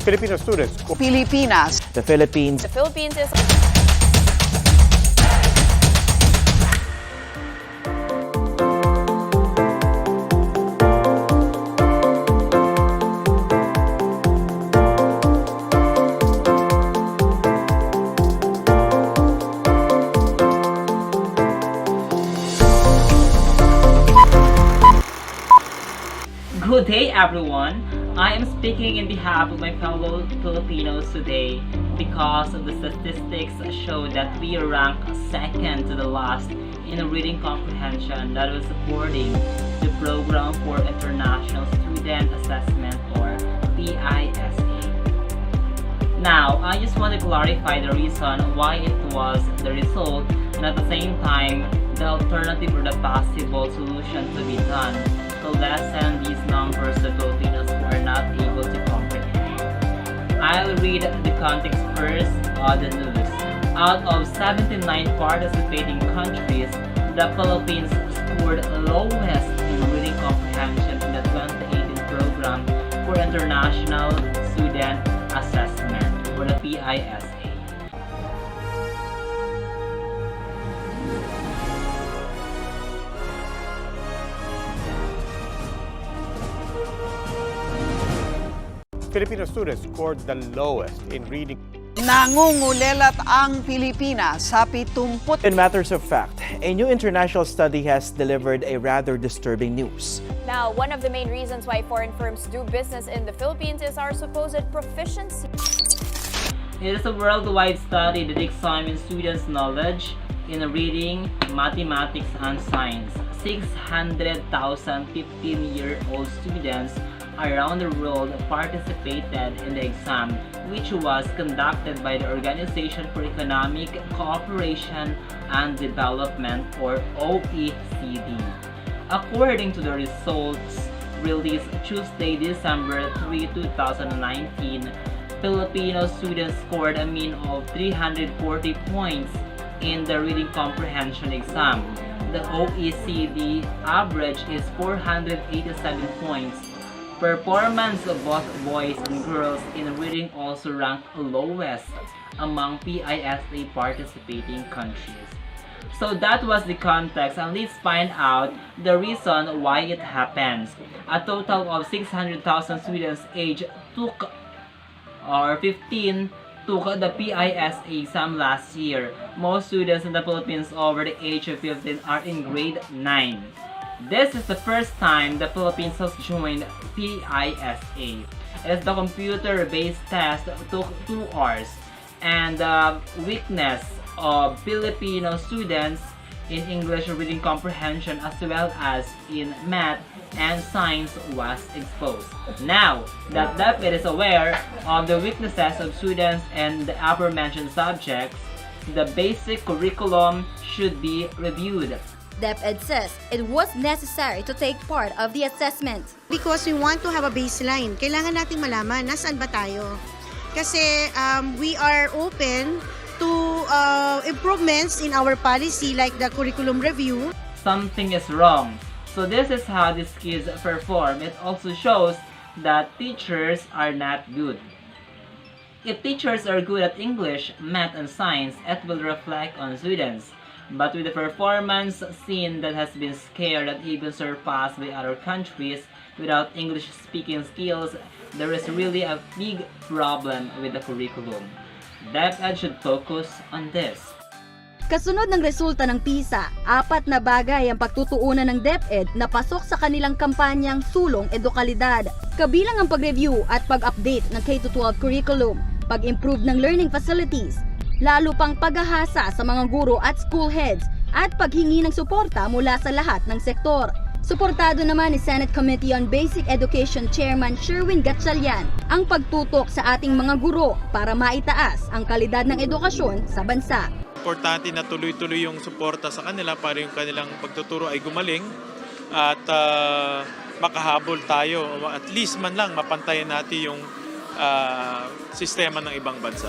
Filipino students. Pilipinas. The Philippines. The Philippines is... Good day everyone! I am speaking in behalf of my fellow Filipinos today because of the statistics show that we rank second to the last in reading comprehension, that was according to the Program for International Student Assessment or PISA. Now, I just want to clarify the reason why it was the result and at the same time the alternative or the possible solution to be done to lessen these numbers of Filipinos who are not able to comprehend. I'll read the context first of the news. Out of 79 participating countries, the Philippines scored lowest in reading comprehension in the 2018 Program for International Student Assessment or the PISA. Filipino students scored the lowest in reading. Nangungulelat ang Pilipinas sa 70. In matters of fact, a new international study has delivered a rather disturbing news. Now, one of the main reasons why foreign firms do business in the Philippines is our supposed proficiency. It is a worldwide study that examines students' knowledge in reading, mathematics, and science. 600,000 15-year-old students around the world participated in the exam, which was conducted by the Organization for Economic Cooperation and Development or OECD. According to the results released Tuesday, December 3, 2019, Filipino students scored a mean of 340 points in the reading comprehension exam. The OECD average is 487 points. Performance of both boys and girls in reading also ranked lowest among PISA participating countries. So that was the context, and let's find out the reason why it happens. A total of 600,000 students aged 15 took the PISA exam last year. Most students in the Philippines over the age of 15 are in grade 9. This is the first time the Philippines has joined PISA. As the computer-based test took 2 hours, and the weakness of Filipino students in English reading comprehension as well as in math and science was exposed. Now that DepEd is aware of the weaknesses of students in the aforementioned subjects, the basic curriculum should be reviewed. DepEd says it was necessary to take part of the assessment. Because we want to have a baseline. Kailangan nating malaman nasaan ba tayo. Kasi we are open to improvements in our policy like the curriculum review. Something is wrong. So this is how these kids perform. It also shows that teachers are not good. If teachers are good at English, math, and science, it will reflect on students. But with the performance seen that has been scared and even surpassed by other countries without English speaking skills, there is really a big problem with the curriculum. DepEd should focus on this. Kasunod ng resulta ng PISA, 4 na bagay ang pagtutuunan ng DepEd na pasok sa kanilang kampanyang Sulong Edukalidad. Kabilang ang pag-review at pag-update ng K-12 curriculum, pag-improve ng learning facilities, lalo pang paghahasa sa mga guro at school heads at paghingi ng suporta mula sa lahat ng sektor. Suportado naman ni Senate Committee on Basic Education Chairman Sherwin Gatchalian ang pagtutok sa ating mga guro para maitaas ang kalidad ng edukasyon sa bansa. Importante na tuloy-tuloy yung suporta sa kanila para yung kanilang pagtuturo ay gumaling at makahabol tayo. At least man lang mapantayan natin yung sistema ng ibang bansa.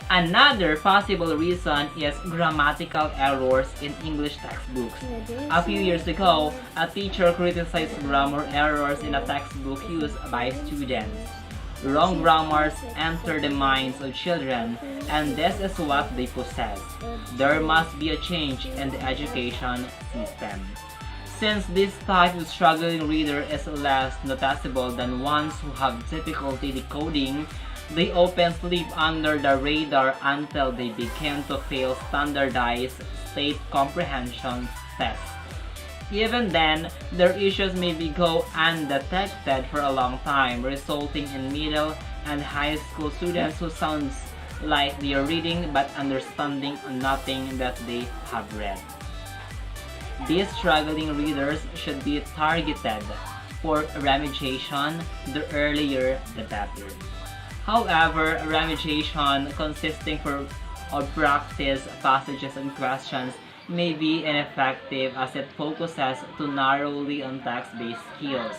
Another possible reason is grammatical errors in English textbooks. A few years ago, a teacher criticized grammar errors in a textbook used by students. Wrong grammars enter the minds of children, and this is what they possess. There must be a change in the education system. Since this type of struggling reader is less noticeable than ones who have difficulty decoding, they often slip under the radar until they begin to fail standardized state comprehension tests. Even then, their issues may go undetected for a long time, resulting in middle and high school students who sounds like they are reading but understanding nothing that they have read. These struggling readers should be targeted for remediation, the earlier the better. However, remediation consisting of practice passages and questions may be ineffective as it focuses too narrowly on text-based skills.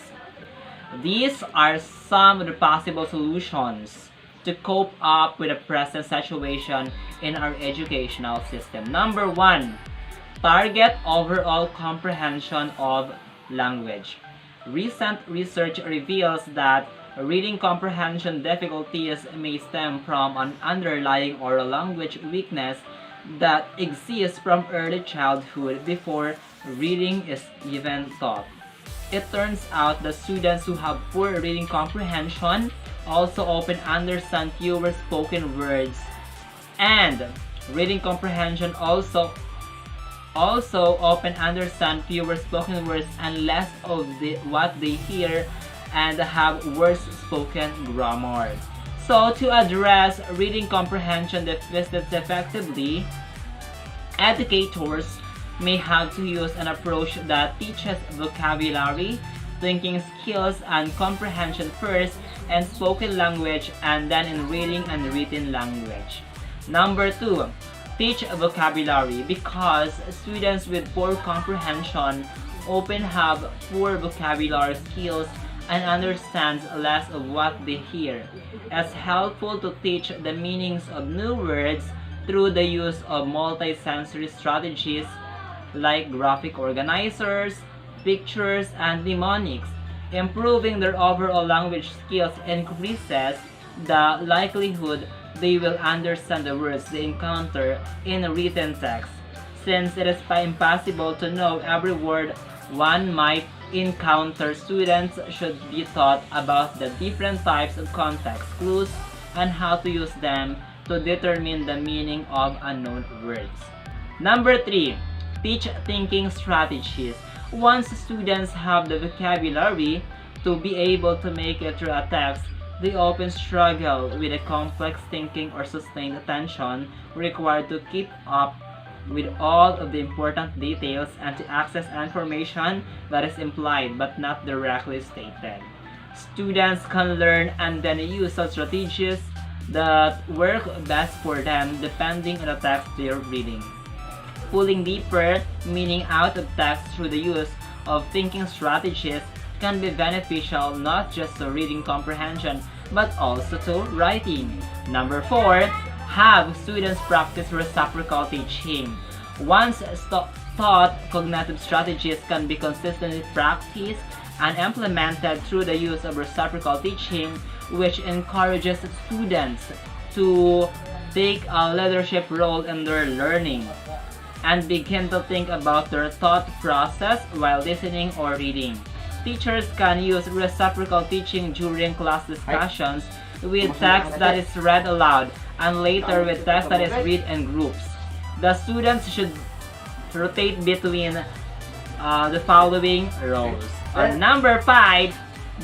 These are some of the possible solutions to cope up with the present situation in our educational system. Number 1, target overall comprehension of language. Recent research reveals that reading comprehension difficulties may stem from an underlying oral language weakness that exists from early childhood before reading is even taught. It turns out that students who have poor reading comprehension also often understand fewer spoken words, and reading comprehension also often understand fewer spoken words and less of what they hear, and have worse spoken grammar. So to address reading comprehension deficits effectively, educators may have to use an approach that teaches vocabulary, thinking skills, and comprehension first in spoken language and then in reading and written language. Number 2, teach vocabulary, because students with poor comprehension often have poor vocabulary skills and understands less of what they hear. It's helpful to teach the meanings of new words through the use of multi-sensory strategies like graphic organizers, pictures, and mnemonics. Improving their overall language skills increases the likelihood they will understand the words they encounter in written text. Since it is impossible to know every word one might encounter, students should be taught about the different types of context clues and how to use them to determine the meaning of unknown words. Number 3, teach thinking strategies. Once students have the vocabulary to be able to make it through a text, they often struggle with the complex thinking or sustained attention required to keep up with all of the important details and to access information that is implied but not directly stated. Students can learn and then use such strategies that work best for them depending on the text they are reading. Pulling deeper meaning out of text through the use of thinking strategies can be beneficial not just to reading comprehension but also to writing. Number 4, have students practice reciprocal teaching. Once taught, cognitive strategies can be consistently practiced and implemented through the use of reciprocal teaching, which encourages students to take a leadership role in their learning and begin to think about their thought process while listening or reading. Teachers can use reciprocal teaching during class discussions with text that is read aloud and later with text that is read in groups. The students should rotate between the following roles. Number 5,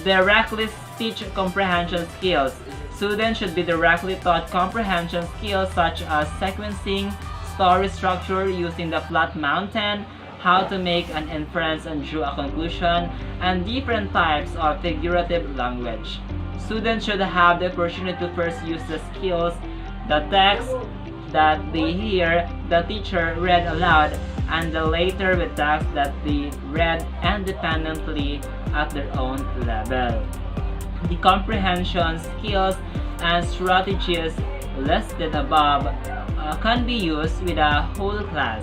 directly teach comprehension skills. Students should be directly taught comprehension skills such as sequencing, story structure using the flat mountain, how to make an inference and draw a conclusion, and different types of figurative language. Students should have the opportunity to first use the skills, the text that they hear the teacher read aloud, and the later with text that they read independently at their own level. The comprehension skills and strategies listed above can be used with a whole class,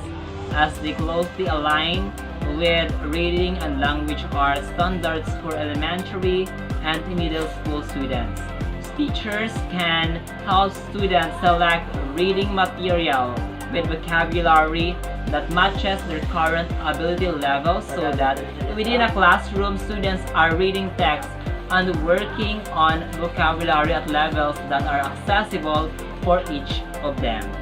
as they closely align with reading and language arts standards for elementary and middle school students. teachers can help students select reading material with vocabulary that matches their current ability level so that within a classroom, students are reading text and working on vocabulary at levels that are accessible for each of them.